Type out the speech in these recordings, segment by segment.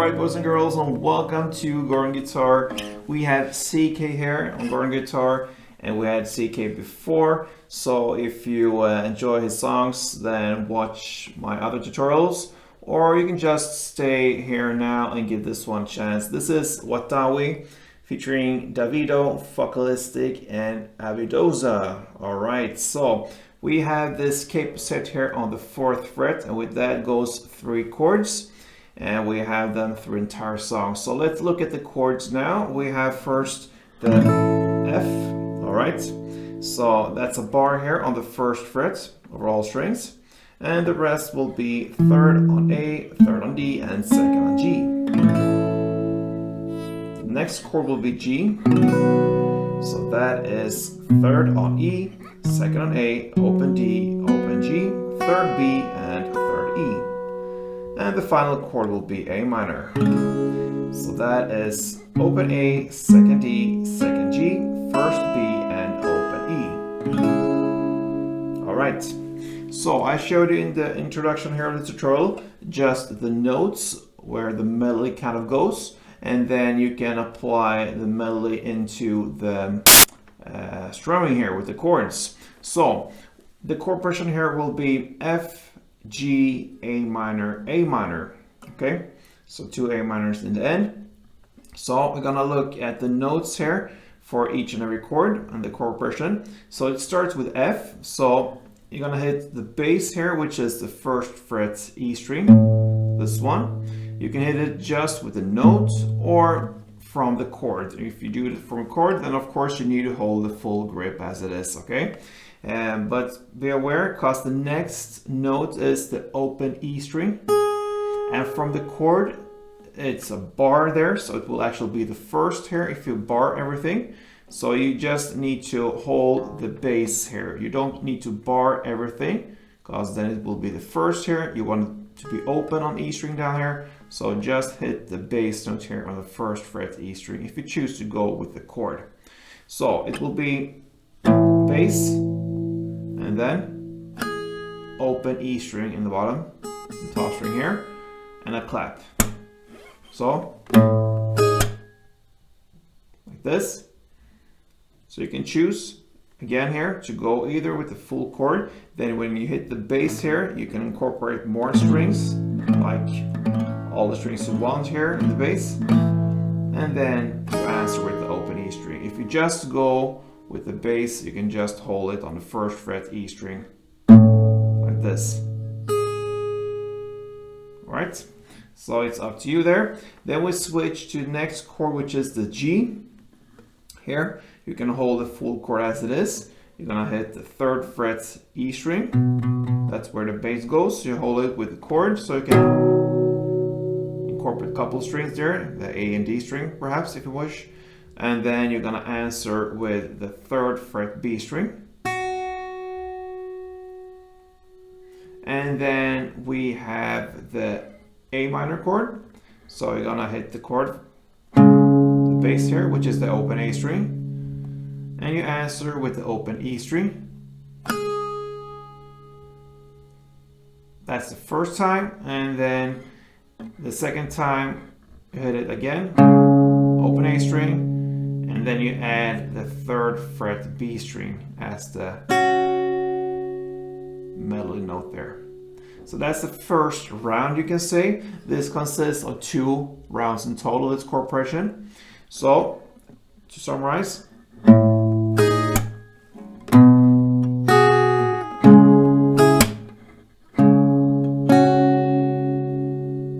Alright, boys and girls, and welcome to Gordon Guitar. We have CKay here on Gordon Guitar, and we had CKay before. So if you enjoy his songs, then watch my other tutorials, or you can just stay here now and give this one a chance. This is WATAWI featuring DAVIDO, FOCALISTIC, and ABIDOZA. Alright, so we have this capo set here on the 4th fret, and with that goes 3 chords. And we have them through entire song. So let's look at the chords now. We have first the F, all right. So that's a bar here on the 1st fret of all strings. And the rest will be 3rd on A, 3rd on D, and 2nd on G. The next chord will be G. So that is 3rd on E, 2nd on A, open D, open G, 3rd B, and 3rd E. And the final chord will be A minor. So that is open A, 2nd D, 2nd G, 1st B, and open E. Alright, so I showed you in the introduction here of the tutorial just the notes where the melody kind of goes, and then you can apply the melody into the strumming here with the chords. So the chord progression here will be F, G, A minor, okay? So 2 A minors in the end. So we're gonna look at the notes here for each and every chord and the chord progression. So it starts with F, so you're gonna hit the bass here, which is the 1st fret E string, this one. You can hit it just with the note or from the chord. If you do it from a chord, then of course you need to hold the full grip as it is, okay? But be aware, because the next note is the open E string, and from the chord it's a bar there, so it will actually be the first here if you bar everything. So you just need to hold the bass here. You don't need to bar everything, because then it will be the first here. You want it to be open on E string down here, so just hit the bass note here on the 1st fret E string if you choose to go with the chord. So it will be bass, and then open E string in the bottom, the top string here, and a clap. So, like this. So you can choose, again here, to go either with the full chord. Then when you hit the bass here, you can incorporate more strings, like all the strings you want here in the bass. And then to answer with the open E string. If you just go with the bass, you can just hold it on the 1st fret E string, like this. Alright, so it's up to you there. Then we switch to the next chord, which is the G. Here, you can hold the full chord as it is. You're gonna hit the 3rd fret E string. That's where the bass goes. So you hold it with the chord, so you can incorporate a couple strings there, the A and D string perhaps if you wish. And then you're gonna answer with the 3rd fret B string. And then we have the A minor chord. So you're gonna hit the chord, the bass here, which is the open A string. And you answer with the open E string. That's the first time. And then the second time you hit it again, open A string. And then you add the 3rd fret B string as the melody note there. So that's the first round, you can say. This consists of 2 rounds in total, its chord progression. So, to summarize.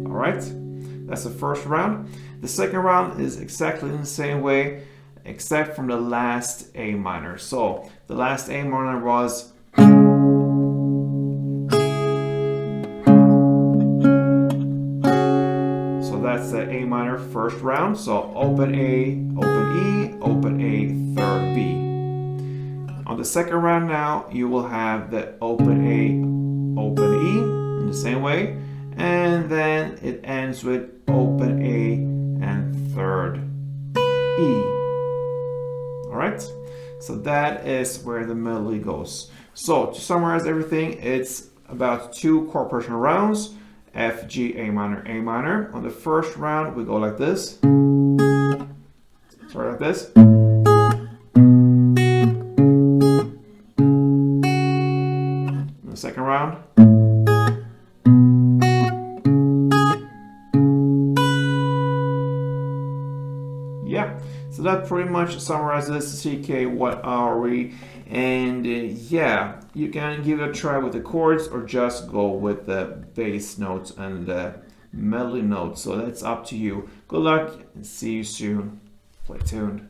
Alright, that's the first round. The second round is exactly in the same way, except from the last A minor. So the last A minor was, so that's the A minor first round. So open A, open E, open A, 3rd B. On the second round now, you will have the open A, open E in the same way, and then it ends with open A and 3rd E. Alright, so that is where the melody goes. So to summarize everything, it's about 2 chord progression rounds, F, G, A minor, A minor. On the first round, we go like this. Sorry, like this. In the second round. Yeah, so that pretty much summarizes CKay What Are We? And yeah, you can give it a try with the chords or just go with the bass notes and the melody notes. So that's up to you. Good luck and see you soon. Play tuned.